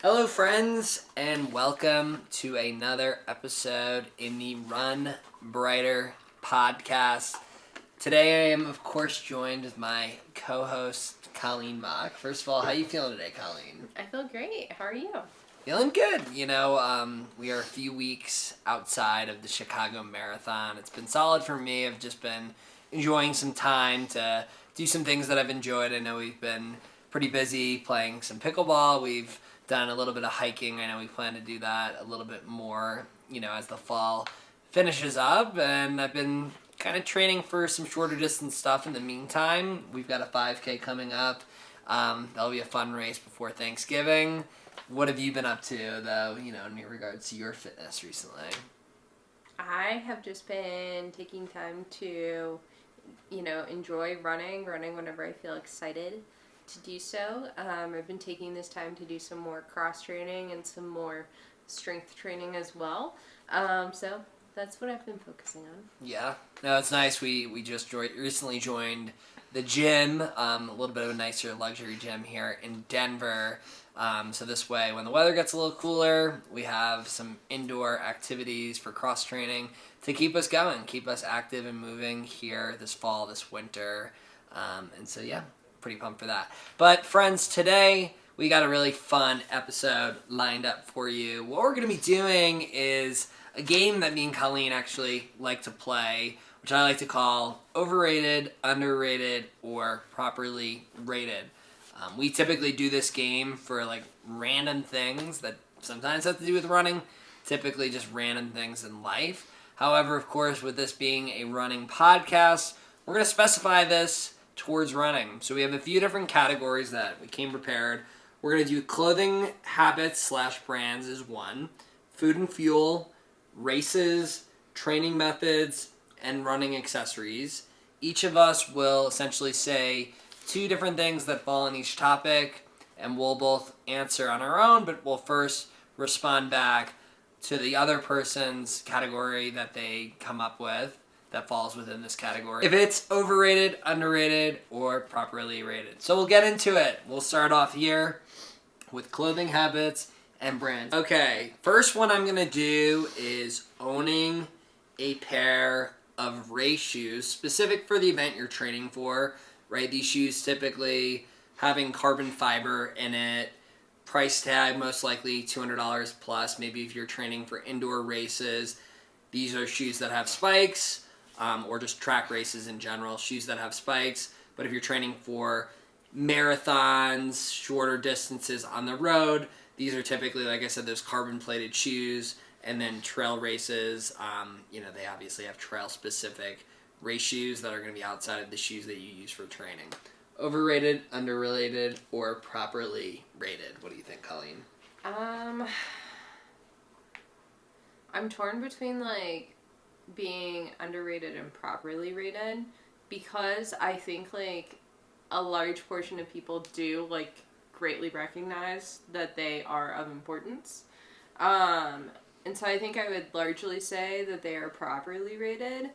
Hello, friends, and welcome to another episode in the Run Breiter podcast. Today, I am, of course, joined with my co-host, Colleen Mock. First of all, how you feeling today, Colleen? I feel great. How are you? Feeling good. We are a few weeks outside of the Chicago Marathon. It's been solid for me. I've just been enjoying some time to do some things that I've enjoyed. I know we've been pretty busy playing some pickleball. We've done a little bit of hiking. I know we plan to do that a little bit more, as the fall finishes up. And I've been kind of training for some shorter distance stuff in the meantime. We've got a 5K coming up. That'll be a fun race before Thanksgiving. What have you been up to, though, in regards to your fitness recently? I have just been taking time to, enjoy running whenever I feel excited to do so. I've been taking this time to do some more cross training and some more strength training as well. So that's what I've been focusing on. Yeah. No, it's nice. We just recently joined the gym, a little bit of a nicer luxury gym here in Denver. So this way, when the weather gets a little cooler, we have some indoor activities for cross training to keep us going, keep us active and moving here this fall, this winter. Pretty pumped for that. But friends, today we got a really fun episode lined up for you. What we're going to be doing is a game that me and Colleen actually like to play, which I like to call Overrated, Underrated, or Properly Rated. We typically do this game for random things that sometimes have to do with running, typically just random things in life. However, of course, with this being a running podcast, we're going to specify this towards running. So we have a few different categories that we came prepared. We're going to do clothing habits / brands is one, food and fuel, races, training methods, and running accessories. Each of us will essentially say two different things that fall in each topic, and we'll both answer on our own, but we'll first respond back to the other person's category that they come up with that falls within this category. If it's overrated, underrated, or properly rated. So we'll get into it. We'll start off here with clothing habits and brands. Okay, first one I'm going to do is owning a pair of race shoes specific for the event you're training for, right? These shoes typically having carbon fiber in it, price tag most likely $200 plus. Maybe if you're training for indoor races, these are shoes that have spikes, or just track races in general, shoes that have spikes. But if you're training for marathons, shorter distances on the road, these are typically, like I said, those carbon-plated shoes. And then trail races, they obviously have trail-specific race shoes that are going to be outside of the shoes that you use for training. Overrated, underrated, or properly rated? What do you think, Colleen? I'm torn between being underrated and properly rated, because I think a large portion of people do greatly recognize that they are of importance. And so I think I would largely say that they are properly rated,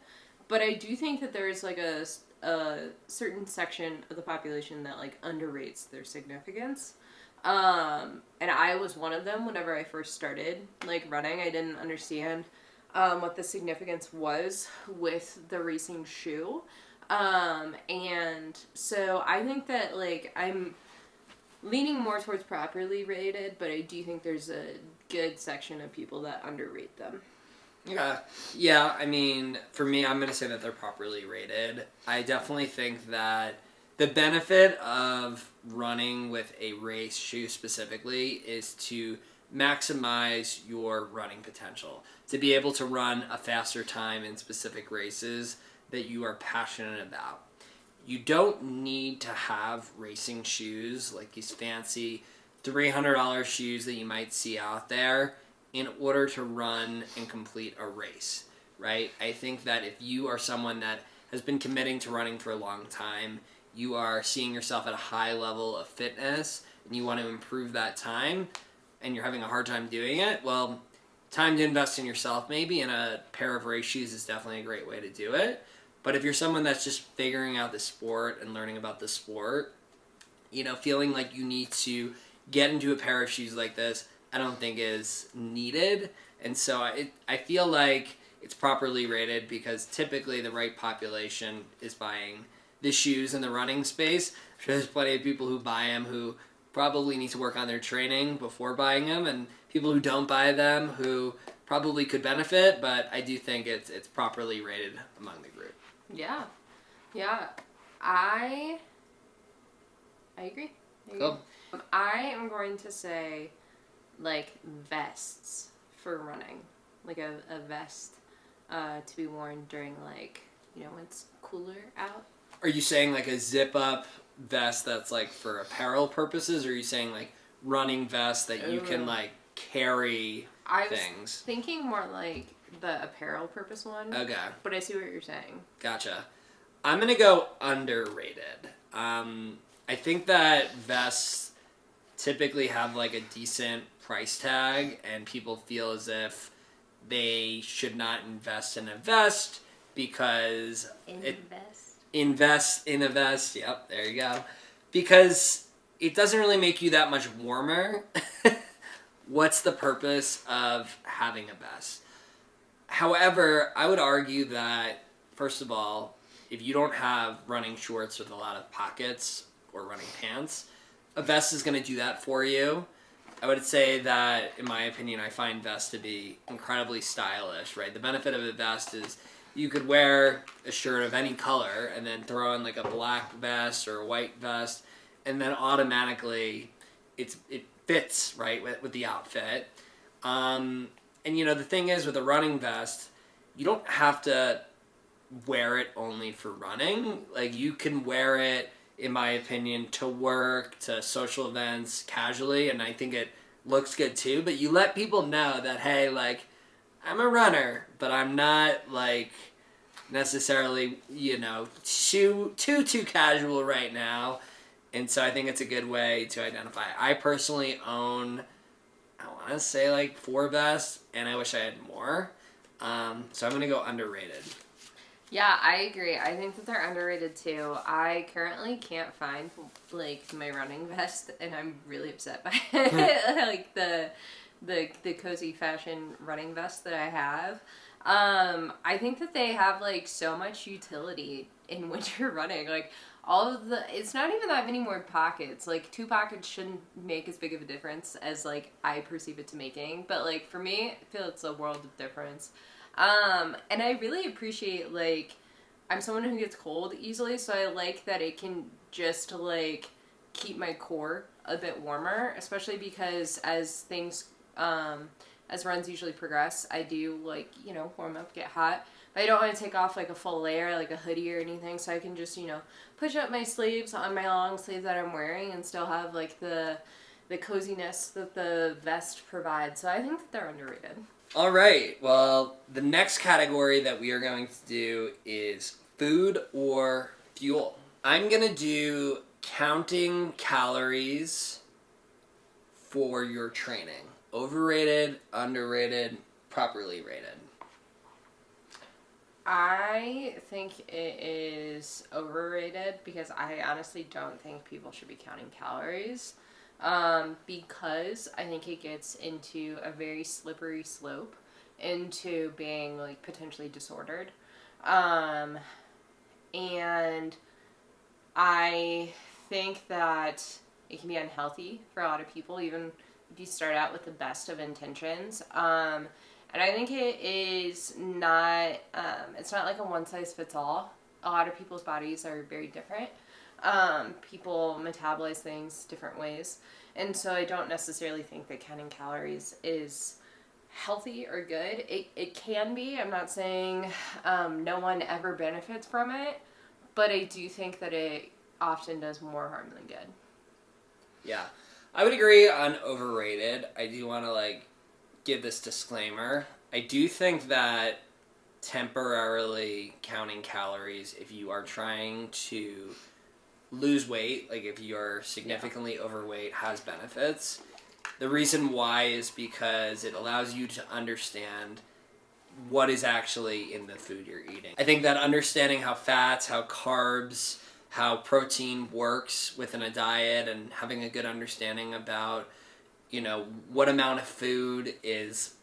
but I do think that there's a certain section of the population that underrates their significance. And I was one of them whenever I first started running. I didn't understand what the significance was with the racing shoe. And so I think that I'm leaning more towards properly rated, but I do think there's a good section of people that underrate them. Yeah, I mean, for me, I'm going to say that they're properly rated. I definitely think that the benefit of running with a race shoe specifically is to maximize your running potential. To be able to run a faster time in specific races that you are passionate about. You don't need to have racing shoes, like these fancy $300 shoes that you might see out there, in order to run and complete a race, right? I think that if you are someone that has been committing to running for a long time, you are seeing yourself at a high level of fitness, and you want to improve that time, and you're having a hard time doing it, well, time to invest in yourself maybe, and a pair of race shoes is definitely a great way to do it. But if you're someone that's just figuring out the sport and learning about the sport, feeling like you need to get into a pair of shoes like this, I don't think is needed. And so I feel like it's properly rated because typically the right population is buying the shoes in the running space. I'm sure there's plenty of people who buy them who probably need to work on their training before buying them, and people who don't buy them who probably could benefit, but I do think it's properly rated among the group. Yeah. Yeah. I agree. Cool. I am going to say, like, vests for running. Like a vest to be worn during, like, when it's cooler out. Are you saying like a zip-up vest that's like for apparel purposes, or are you saying like running vest that you can like carry I things? was thinking more like the apparel purpose one. Okay. But I see what you're saying. Gotcha. I'm going to go underrated. I think that vests typically have like a decent price tag, and people feel as if they should not invest in a vest because invest in a vest. Yep, there you go. Because it doesn't really make you that much warmer. What's the purpose of having a vest? However, I would argue that, first of all, if you don't have running shorts with a lot of pockets or running pants, a vest is going to do that for you. I would say that, in my opinion, I find vests to be incredibly stylish, right? The benefit of a vest is you could wear a shirt of any color and then throw on like a black vest or a white vest, and then automatically it fits, right, with the outfit. And, the thing is, with a running vest, you don't have to wear it only for running. Like, you can wear it, in my opinion, to work, to social events, casually, and I think it looks good too. But you let people know that, hey, like, I'm a runner, but I'm not, like, necessarily, too casual right now. And so I think it's a good way to identify. I personally own, I want to say, like, 4 vests, and I wish I had more. So I'm going to go underrated. Yeah, I agree. I think that they're underrated too. I currently can't find like my running vest, and I'm really upset by it. Like the cozy fashion running vest that I have. I think that they have like so much utility in winter running. Like it's not even that many more pockets. Like 2 pockets shouldn't make as big of a difference as like I perceive it to making. But like for me, I feel it's a world of difference. And I really appreciate, like, I'm someone who gets cold easily, so I like that it can just, like, keep my core a bit warmer, especially because as things, as runs usually progress, I do, like, warm up, get hot. But I don't want to take off, like, a full layer, like a hoodie or anything, so I can just, push up my sleeves on my long sleeve that I'm wearing and still have, like, the coziness that the vest provides. So I think that they're underrated. All right. Well, the next category that we are going to do is food or fuel. I'm going to do counting calories for your training. Overrated, underrated, properly rated. I think it is overrated because I honestly don't think people should be counting calories. Because I think it gets into a very slippery slope into being like potentially disordered. And I think that it can be unhealthy for a lot of people, even if you start out with the best of intentions. And I think it is not, it's not like a one size fits all. A lot of people's bodies are very different. People metabolize things different ways. And so I don't necessarily think that counting calories is healthy or good. It can be. I'm not saying no one ever benefits from it, but I do think that it often does more harm than good. Yeah. I would agree on overrated. I do want to give this disclaimer. I do think that temporarily counting calories, if you are trying to lose weight, like if you're significantly overweight, has benefits. The reason why is because it allows you to understand what is actually in the food you're eating. I think that understanding how fats, how carbs, how protein works within a diet and having a good understanding about, what amount of food is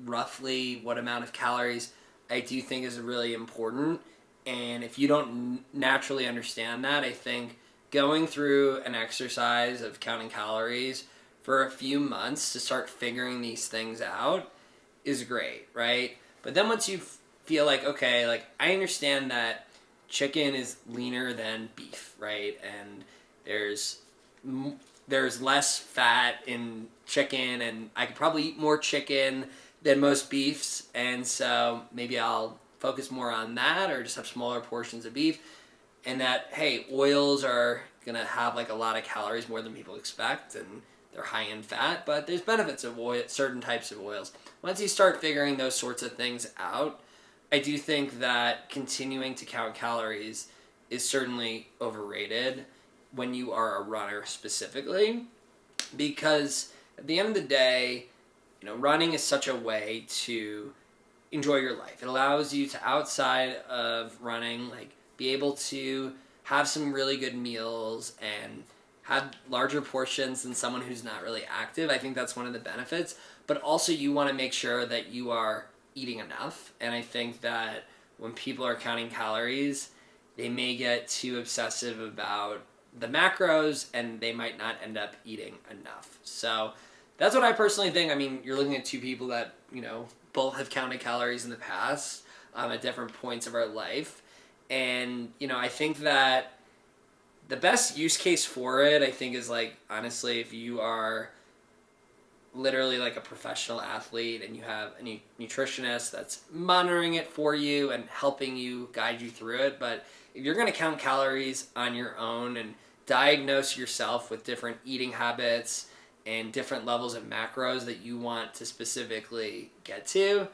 roughly what amount of calories, I do think is really important. And if you don't naturally understand that, I think going through an exercise of counting calories for a few months to start figuring these things out is great, right? But then once you feel like, okay, like I understand that chicken is leaner than beef, right? And there's there's less fat in chicken, and I could probably eat more chicken than most beefs, and so maybe I'll focus more on that or just have smaller portions of beef. And that, hey, oils are gonna have like a lot of calories more than people expect, and they're high in fat, but there's benefits of certain types of oils. Once you start figuring those sorts of things out, I do think that continuing to count calories is certainly overrated when you are a runner specifically, because at the end of the day, running is such a way to enjoy your life. It allows you to, outside of running, like be able to have some really good meals and have larger portions than someone who's not really active. I think that's one of the benefits. But also you want to make sure that you are eating enough. And I think that when people are counting calories, they may get too obsessive about the macros and they might not end up eating enough. So that's what I personally think. I mean, you're looking at two people that, both have counted calories in the past at different points of our life. And, I think that the best use case for it, I think, is like, honestly, if you are literally like a professional athlete and you have a nutritionist that's monitoring it for you and helping you guide you through it. But if you're going to count calories on your own and diagnose yourself with different eating habits and different levels of macros that you want to specifically get to,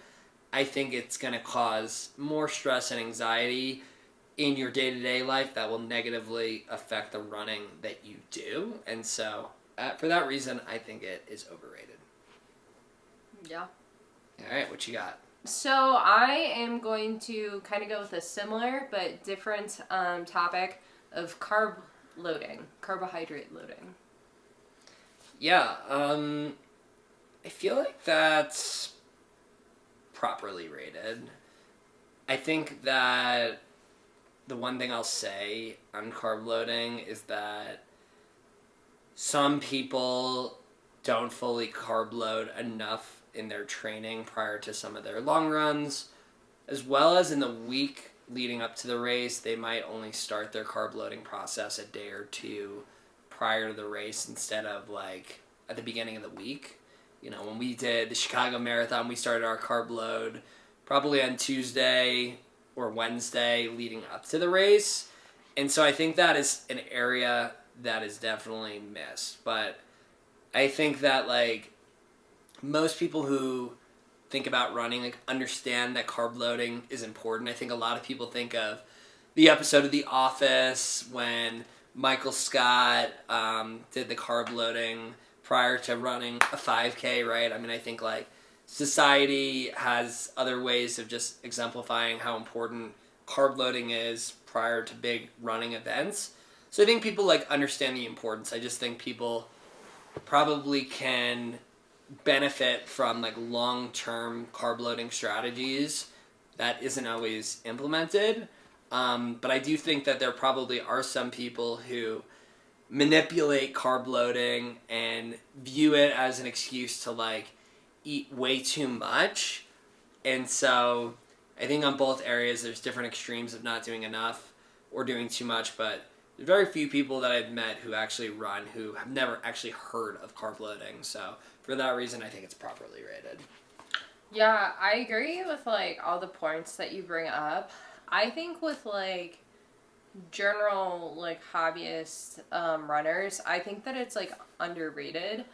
I think it's going to cause more stress and anxiety in your day-to-day life that will negatively affect the running that you do. And so for that reason, I think it is overrated. Yeah. All right, what you got? So I am going to kind of go with a similar but different topic of carbohydrate loading. Yeah, I feel like that's properly rated. I think that the one thing I'll say on carb loading is that some people don't fully carb load enough in their training prior to some of their long runs, as well as in the week leading up to the race. They might only start their carb loading process a day or two prior to the race instead of like at the beginning of the week. When we did the Chicago Marathon, we started our carb load probably on Tuesday or Wednesday leading up to the race. And so I think that is an area that is definitely missed. But I think that like most people who think about running like understand that carb loading is important. I think a lot of people think of the episode of The Office when Michael Scott did the carb loading prior to running a 5K, right? I mean, I think like society has other ways of just exemplifying how important carb loading is prior to big running events. So I think people like understand the importance. I just think people probably can benefit from like long-term carb loading strategies that isn't always implemented. But I do think that there probably are some people who manipulate carb loading and view it as an excuse to like eat way too much. And so I think on both areas there's different extremes of not doing enough or doing too much, but there's very few people that I've met who actually run who have never actually heard of carb loading. So for that reason, I think it's properly rated. Yeah, I agree with like all the points that you bring up. I think with like general like hobbyist runners, I think that it's like underrated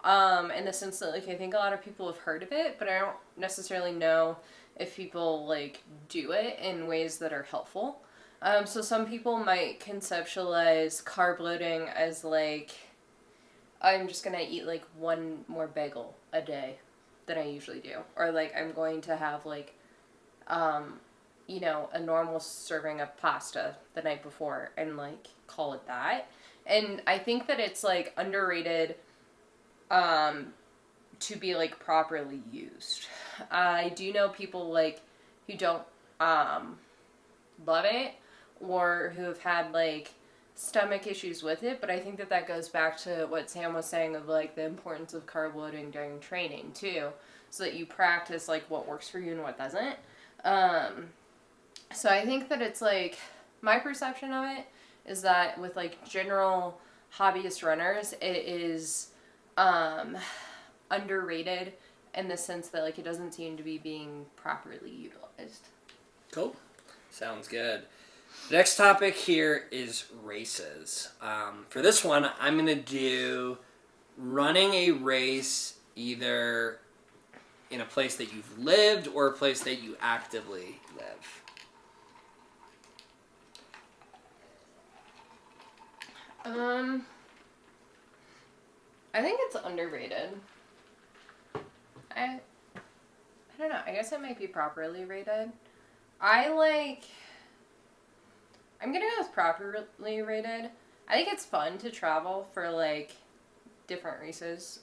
in the sense that like I think a lot of people have heard of it, but I don't necessarily know if people like do it in ways that are helpful. So some people might conceptualize carb loading as like I'm just gonna eat like one more bagel a day than I usually do, or like I'm going to have like a normal serving of pasta the night before and like call it that. And I think that it's like underrated to be like properly used. I do know people like who don't love it or who have had like stomach issues with it, but I think that that goes back to what Sam was saying of like the importance of carb loading during training too, so that you practice like what works for you and what doesn't. So I think that it's like my perception of it is that with like general hobbyist runners, it is underrated in the sense that like it doesn't seem to be being properly utilized. Cool. Sounds good. The next topic here is races. For this one, I'm going to do running a race either in a place that you've lived or a place that you actively live. I think it's underrated. I don't know. I guess it might be properly rated. I'm gonna go with properly rated. I think it's fun to travel for like different races.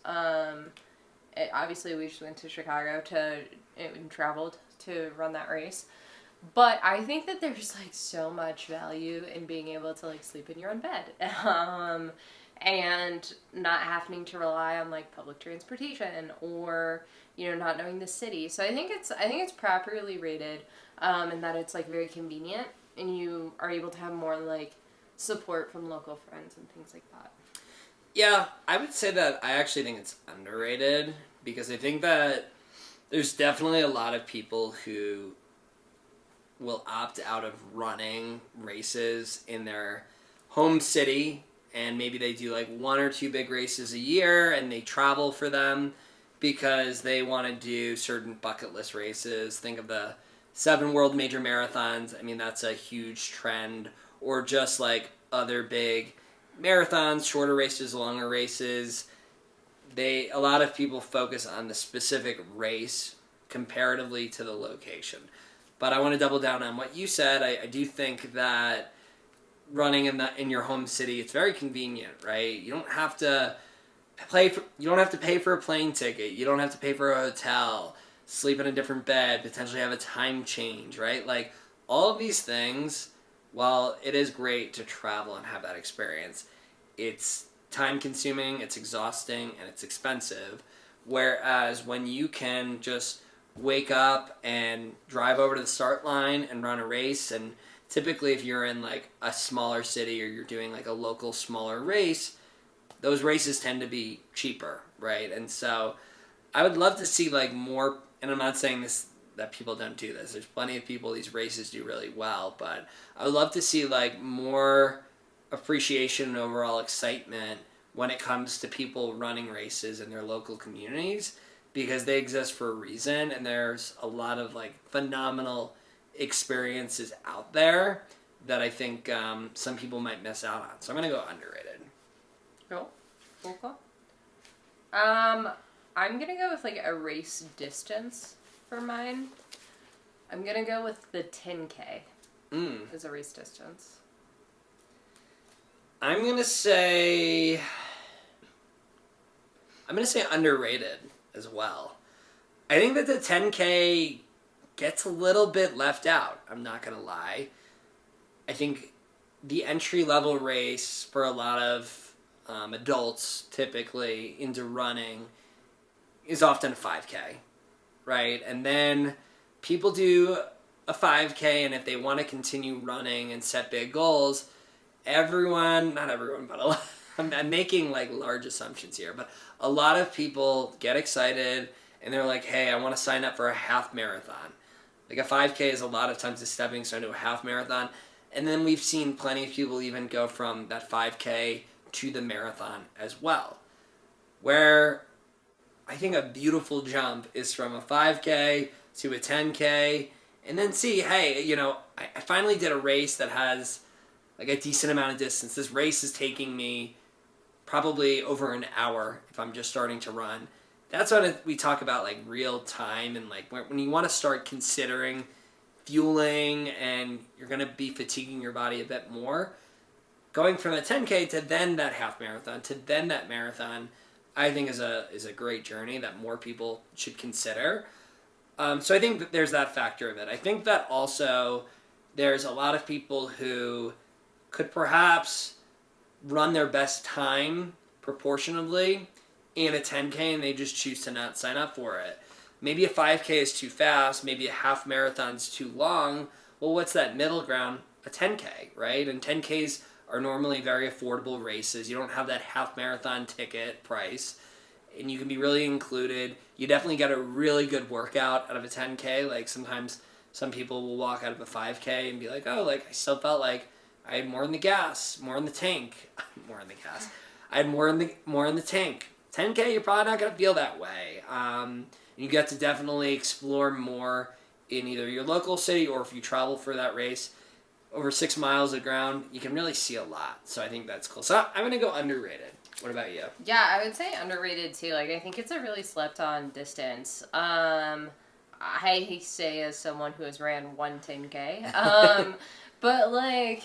Obviously we just went to Chicago and traveled to run that race. But I think that there's like so much value in being able to like sleep in your own bed. And not having to rely on like public transportation or not knowing the city. So I think it's properly rated, and that it's like very convenient and you are able to have more like support from local friends and things like that. Yeah, I would say that I actually think it's underrated because I think that there's definitely a lot of people who will opt out of running races in their home city, and maybe they do like one or two big races a year and they travel for them because they want to do certain bucket list races. Think of the 7 world major marathons. I mean, that's a huge trend. Or just like other big marathons, shorter races, longer races. A lot of people focus on the specific race comparatively to the location. But I want to double down on what you said. I do think that running in your home city, it's very convenient, right? You don't have to pay for a plane ticket. You don't have to pay for a hotel, sleep in a different bed, potentially have a time change, right? Like all of these things, while it is great to travel and have that experience, it's time consuming, it's exhausting, and it's expensive. Whereas when you can just wake up and drive over to the start line and run a race, and typically if you're in like a smaller city or you're doing like a local smaller race, those races tend to be cheaper, right? And so I would love to see like more, and I'm not saying this that people don't do this. There's plenty of people these races do really well, but I would love to see like more appreciation and overall excitement when it comes to people running races in their local communities, because they exist for a reason, and there's a lot of like phenomenal experiences out there that I think some people might miss out on. So I'm gonna go underrated. Cool. I'm gonna go with like a race distance for mine. I'm gonna go with the 10K as a race distance. I'm gonna say underrated as well. I think that the 10K gets a little bit left out. I'm not gonna lie. I think the entry level race for a lot of adults typically into running is often a 5K, right? And then people do a 5K, and if they want to continue running and set big goals, not everyone, but a lot, I'm making like large assumptions here, but a lot of people get excited and they're like, hey, I want to sign up for a half marathon. Like a 5K is a lot of times a stepping stone to a half marathon. And then we've seen plenty of people even go from that 5K to the marathon as well. Where I think a beautiful jump is from a 5K to a 10K, and then see, hey, I finally did a race that has like a decent amount of distance. This race is taking me probably over an hour if I'm just starting to run. That's when we talk about like real time, and like when you want to start considering fueling and you're going to be fatiguing your body a bit more. Going from a 10K to then that half marathon to then that marathon, I think is a great journey that more people should consider. So I think that there's that factor of it. I think that also there's a lot of people who could perhaps run their best time proportionally in a 10K and they just choose to not sign up for it. Maybe a 5K is too fast, maybe a half marathon's too long. Well, what's that middle ground? A 10K, right? And 10Ks are normally very affordable races. You don't have that half marathon ticket price, and you can be really included. You definitely get a really good workout out of a 10K. Like sometimes some people will walk out of a 5K and be like, oh, like I still felt like I had more in the gas, more in the tank, more in the gas. I had more in the tank. 10K, you're probably not gonna feel that way. You get to definitely explore more in either your local city or if you travel for that race. Over 6 miles of ground, you can really see a lot. So I think that's cool. So I'm going to go underrated. What about you? Yeah, I would say underrated too. Like, I think it's a really slept on distance. I say as someone who has ran one 10K. But like,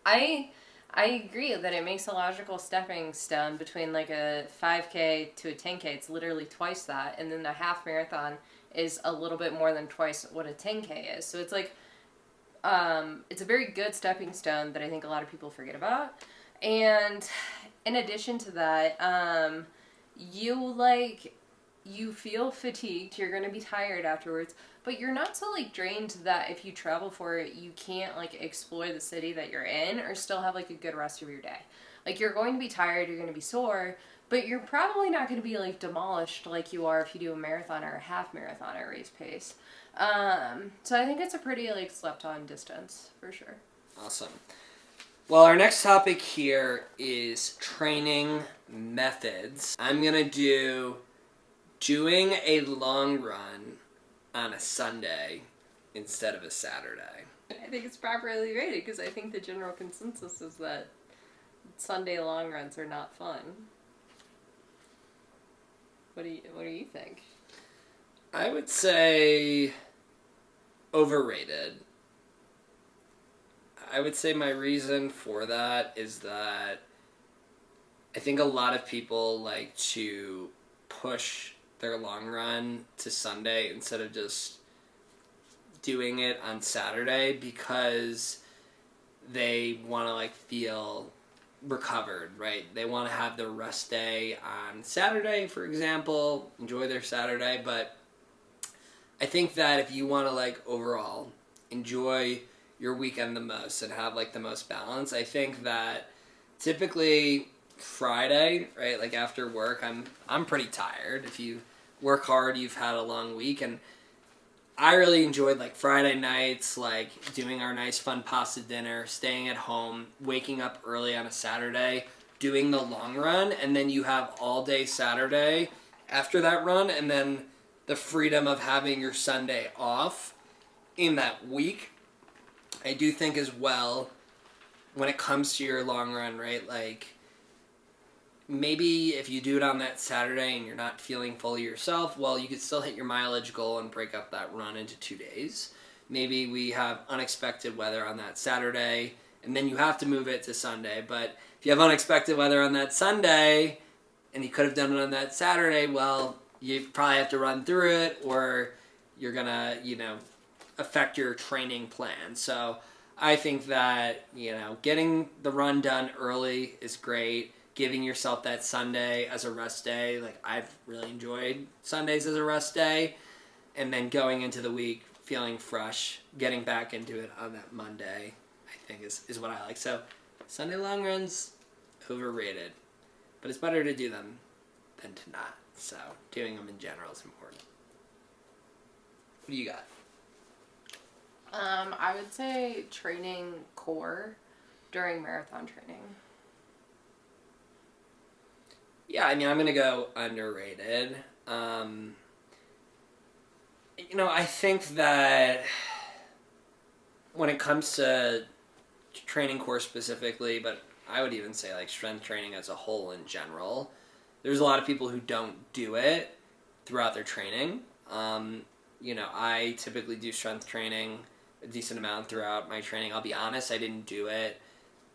I agree that it makes a logical stepping stone between like a 5K to a 10K. It's literally twice that. And then the half marathon is a little bit more than twice what a 10K is. So it's like, it's a very good stepping stone that I think a lot of people forget about. And in addition to that, you feel fatigued, you're going to be tired afterwards, but you're not so like drained that if you travel for it, you can't like explore the city that you're in or still have like a good rest of your day. Like you're going to be tired, you're going to be sore, but you're probably not going to be like demolished like you are if you do a marathon or a half marathon at race pace. So I think it's a pretty like slept on distance for sure. Awesome. Well, our next topic here is training methods. I'm going to do doing a long run on a Sunday instead of a Saturday. I think it's properly rated because I think the general consensus is that Sunday long runs are not fun. What do you think? I would say overrated. I would say my reason for that is that I think a lot of people like to push their long run to Sunday instead of just doing it on Saturday because they want to like feel recovered, right? They want to have their rest day on Saturday, for example, enjoy their Saturday, but I think that if you want to like overall enjoy your weekend the most and have like the most balance, I think that typically Friday, right, like after work, I'm pretty tired. If you work hard, you've had a long week, and I really enjoyed like Friday nights, like doing our nice fun pasta dinner, staying at home, waking up early on a Saturday, doing the long run, and then you have all day Saturday after that run, and then the freedom of having your Sunday off in that week. I do think as well, when it comes to your long run, right, like maybe if you do it on that Saturday and you're not feeling fully yourself, well, you could still hit your mileage goal and break up that run into 2 days. Maybe we have unexpected weather on that Saturday, and then you have to move it to Sunday. But if you have unexpected weather on that Sunday, and you could have done it on that Saturday, well, you probably have to run through it, or you're going to, affect your training plan. So I think that, getting the run done early is great. Giving yourself that Sunday as a rest day, like I've really enjoyed Sundays as a rest day, and then going into the week feeling fresh, getting back into it on that Monday, I think is what I like. So Sunday long runs, overrated, but it's better to do them than to not. So doing them in general is important. What do you got? I would say training core during marathon training. Yeah, I'm going to go underrated. I think that when it comes to training core specifically, but I would even say like strength training as a whole in general, there's a lot of people who don't do it throughout their training. I typically do strength training a decent amount throughout my training. I'll be honest, I didn't do it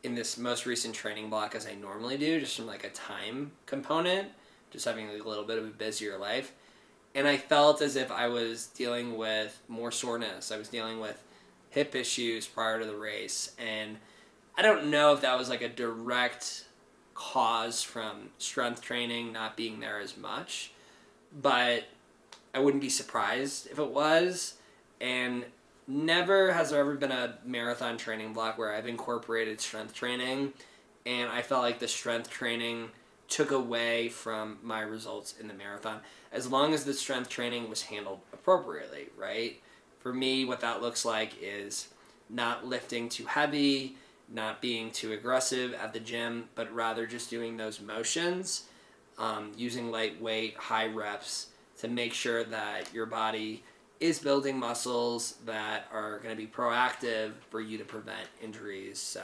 in this most recent training block as I normally do, just from like a time component, just having like a little bit of a busier life. And I felt as if I was dealing with more soreness. I was dealing with hip issues prior to the race. And I don't know if that was like a direct cause from strength training not being there as much, but I wouldn't be surprised if it was. And never has there ever been a marathon training block where I've incorporated strength training and I felt like the strength training took away from my results in the marathon, as long as the strength training was handled appropriately, right? For me, what that looks like is not lifting too heavy, not being too aggressive at the gym, but rather just doing those motions, using lightweight, high reps to make sure that your body is building muscles that are going to be proactive for you to prevent injuries. So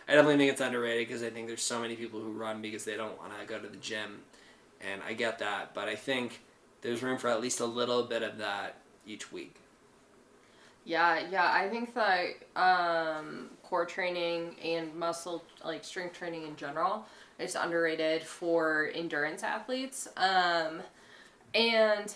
I definitely think it's underrated because I think there's so many people who run because they don't want to go to the gym, and I get that, but I think there's room for at least a little bit of that each week. Yeah, I think that core training and muscle, like strength training in general, is underrated for endurance athletes. And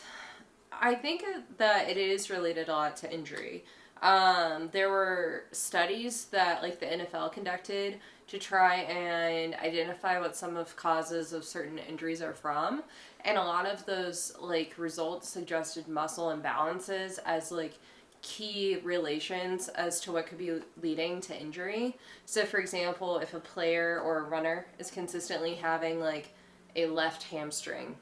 I think that it is related a lot to injury. There were studies that like the NFL conducted to try and identify what some of causes of certain injuries are from. And a lot of those like results suggested muscle imbalances as like key relations as to what could be leading to injury. So for example, if a player or a runner is consistently having like a left hamstring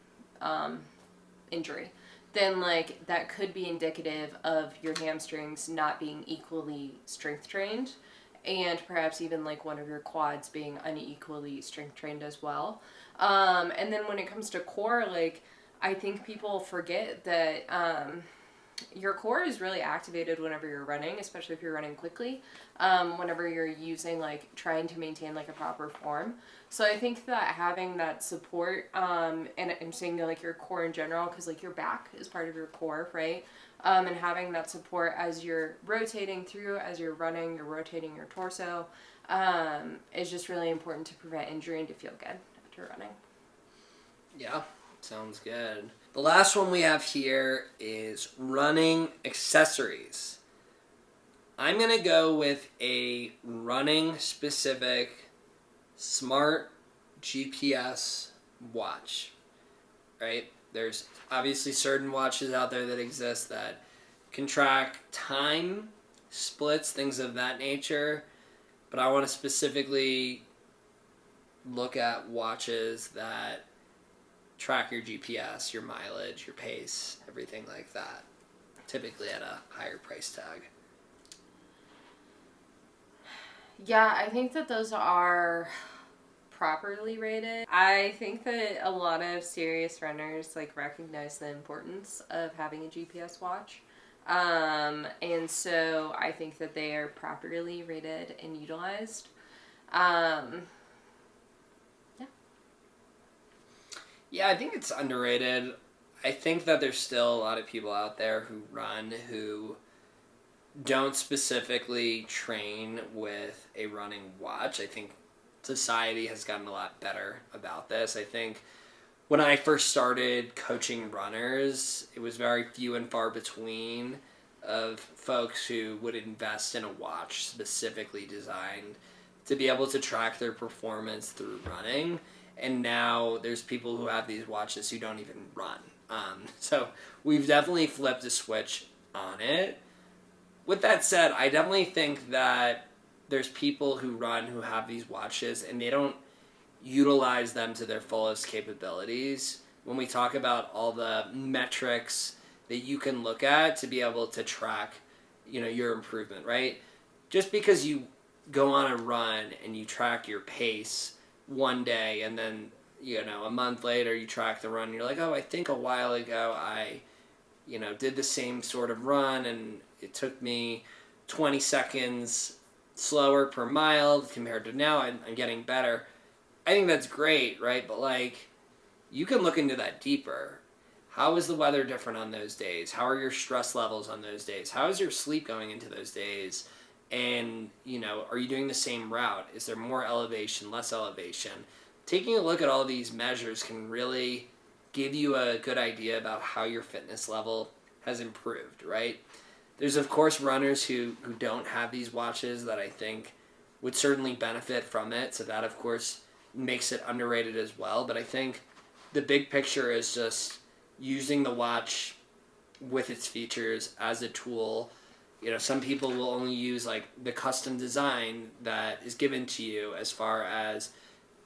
injury, then like that could be indicative of your hamstrings not being equally strength trained, and perhaps even like one of your quads being unequally strength trained as well. And then when it comes to core, like I think people forget that your core is really activated whenever you're running, especially if you're running quickly, whenever you're using like trying to maintain like a proper form. So I think that having that support, and I'm saying like your core in general, because like your back is part of your core, right? And having that support as you're rotating through, as you're running, you're rotating your torso, is just really important to prevent injury and to feel good after running. Yeah, sounds good. The last one we have here is running accessories. I'm going to go with a running specific smart GPS watch, right? There's obviously certain watches out there that exist that can track time, splits, things of that nature, but I want to specifically look at watches that track your GPS, your mileage, your pace, everything like that, typically at a higher price tag. Yeah, I think that those are properly rated. I think that a lot of serious runners like recognize the importance of having a GPS watch. And so I think that they are properly rated and utilized. Yeah, I think it's underrated. I think that there's still a lot of people out there who run who don't specifically train with a running watch. I think society has gotten a lot better about this. I think when I first started coaching runners, it was very few and far between of folks who would invest in a watch specifically designed to be able to track their performance through running. And now there's people who have these watches who don't even run. So we've definitely flipped a switch on it. With that said, I definitely think that there's people who run who have these watches and they don't utilize them to their fullest capabilities. When we talk about all the metrics that you can look at to be able to track, your improvement, right? Just because you go on a run and you track your pace one day and then, a month later you track the run and you're like, oh, I think a while ago I, did the same sort of run and it took me 20 seconds slower per mile compared to now I'm getting better. I think that's great, right? But you can look into that deeper. how is the weather different on those days? How are your stress levels on those days? How is your sleep going into those days? And, are you doing the same route? Is there more elevation, less elevation? Taking a look at all these measures can really give you a good idea about how your fitness level has improved, right? There's, of course, runners who don't have these watches that I think would certainly benefit from it. So that, of course, makes it underrated as well. But I think the big picture is just using the watch with its features as a tool. Some people will only use like the custom design that is given to you as far as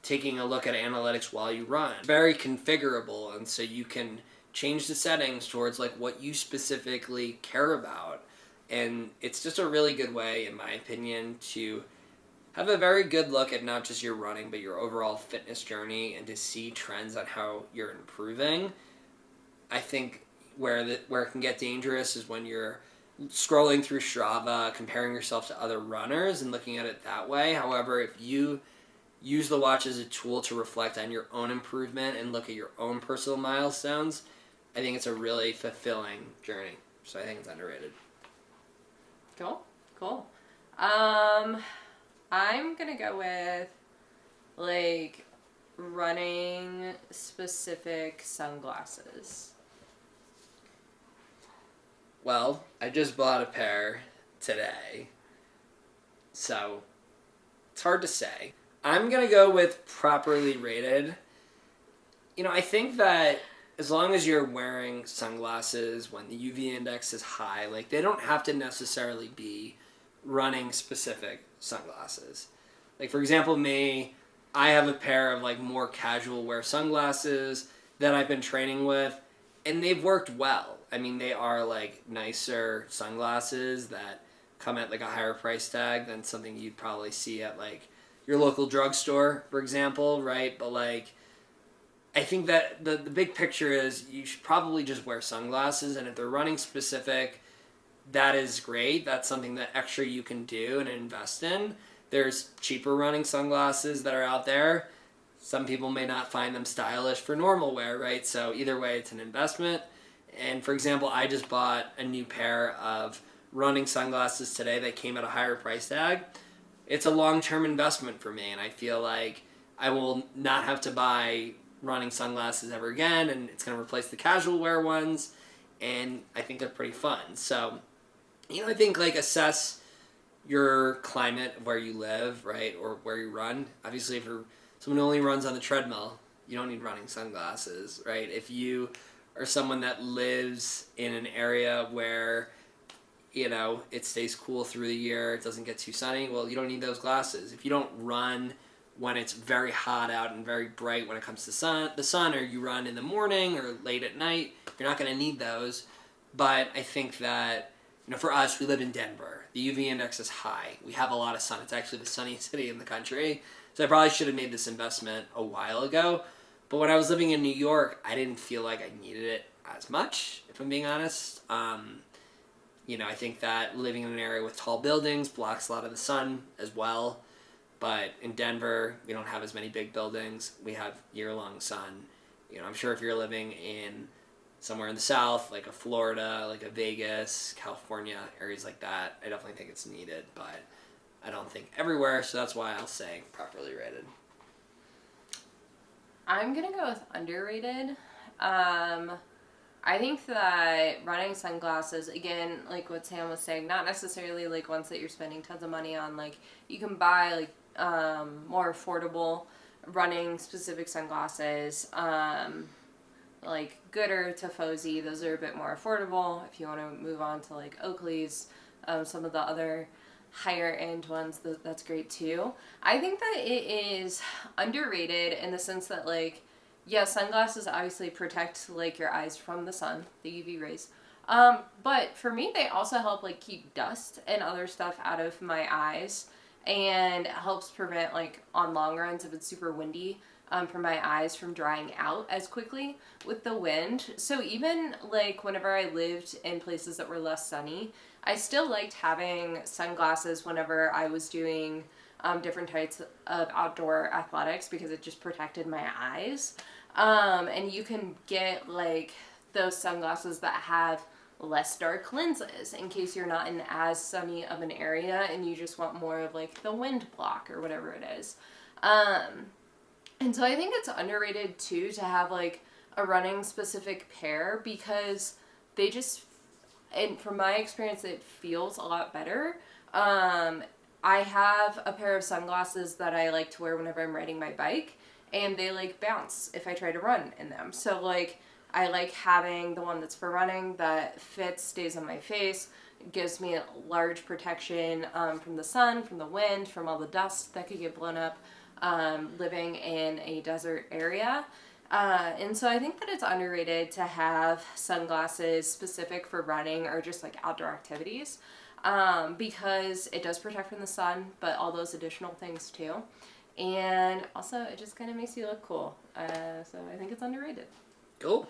taking a look at analytics while you run. Very configurable, and so you can change the settings towards like what you specifically care about. And it's just a really good way, in my opinion, to have a very good look at not just your running, but your overall fitness journey and to see trends on how you're improving. I think where it can get dangerous is when you're scrolling through Strava, comparing yourself to other runners and looking at it that way. However, if you use the watch as a tool to reflect on your own improvement and look at your own personal milestones, I think it's a really fulfilling journey. So I think it's underrated. Cool. I'm gonna go with like running specific sunglasses. Well, I just bought a pair today, so it's hard to say. I'm going to go with properly rated. I think that as long as you're wearing sunglasses when the UV index is high, like they don't have to necessarily be running specific sunglasses. Like for example, me, I have a pair of like more casual wear sunglasses that I've been training with, and they've worked well. I mean, they are like nicer sunglasses that come at like a higher price tag than something you'd probably see at like your local drugstore, for example, right? But like, I think that the big picture is you should probably just wear sunglasses, and if they're running specific, that is great. That's something that extra you can do and invest in. There's cheaper running sunglasses that are out there. Some people may not find them stylish for normal wear, right? So either way, it's an investment. And for example, I just bought a new pair of running sunglasses today that came at a higher price tag. It's a long-term investment for me, and I feel like I will not have to buy running sunglasses ever again, and it's going to replace the casual wear ones, and I think they're pretty fun. So, I think like assess your climate of where you live, right, or where you run. Obviously, if you're someone who only runs on the treadmill, you don't need running sunglasses, right? If you are someone that lives in an area where, it stays cool through the year, it doesn't get too sunny, well, you don't need those glasses. If you don't run when it's very hot out and very bright when it comes to the sun, or you run in the morning or late at night, you're not going to need those. But I think that, for us, we live in Denver. The UV index is high. We have a lot of sun. It's actually the sunniest city in the country. So I probably should have made this investment a while ago. But when I was living in New York, I didn't feel like I needed it as much, if I'm being honest. I think that living in an area with tall buildings blocks a lot of the sun as well. But in Denver, we don't have as many big buildings. We have year-long sun. I'm sure if you're living in somewhere in the South, like a Florida, like a Vegas, California, areas like that, I definitely think it's needed. But I don't think everywhere, so that's why I'll say properly rated. I'm going to go with underrated. I think that running sunglasses, again, like what Sam was saying, not necessarily like ones that you're spending tons of money on. Like you can buy like more affordable running specific sunglasses, like Gooder, Tifosi. Those are a bit more affordable. If you want to move on to like Oakley's, some of the other higher end ones, that's great too. I think that it is underrated in the sense that like, yeah, sunglasses obviously protect like your eyes from the sun, the UV rays. But for me, they also help like keep dust and other stuff out of my eyes, and helps prevent like on long runs if it's super windy, for my eyes from drying out as quickly with the wind. So even like whenever I lived in places that were less sunny, I still liked having sunglasses whenever I was doing different types of outdoor athletics because it just protected my eyes. And you can get like those sunglasses that have less dark lenses in case you're not in as sunny of an area and you just want more of like the wind block or whatever it is. And so I think it's underrated too to have like a running specific pair because they just, and from my experience, it feels a lot better. I have a pair of sunglasses that I like to wear whenever I'm riding my bike, and they like bounce if I try to run in them. So like I like having the one that's for running that fits, stays on my face, gives me a large protection from the sun, from the wind, from all the dust that could get blown up living in a desert area. And so I think that it's underrated to have sunglasses specific for running or just like outdoor activities because it does protect from the sun, but all those additional things too. And also it just kind of makes you look cool. So I think it's underrated. Cool.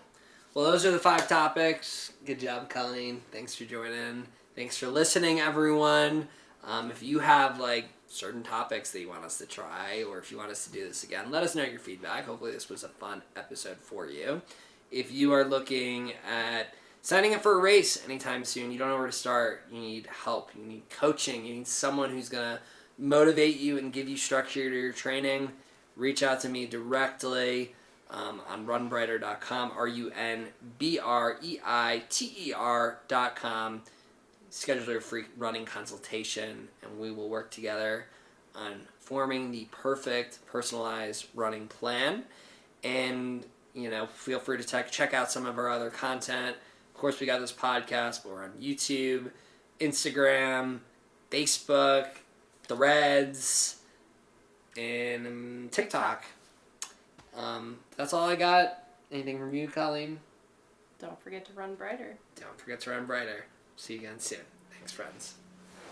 Well, those are the 5 topics. Good job, Colleen. Thanks for joining. Thanks for listening, everyone. If you have like certain topics that you want us to try, or if you want us to do this again, let us know your feedback. Hopefully this was a fun episode for you. If you are looking at signing up for a race anytime soon, you don't know where to start, you need help, you need coaching, you need someone who's going to motivate you and give you structure to your training, reach out to me directly on runbreiter.com, runbreiter.com. Schedule your free running consultation, and we will work together on forming the perfect personalized running plan. And feel free to check out some of our other content. Of course, we got this podcast, but we're on YouTube, Instagram, Facebook, Threads, and TikTok. That's all I got. Anything from you, Colleen? Don't forget to run brighter. Don't forget to run brighter. See you again soon. Thanks, friends.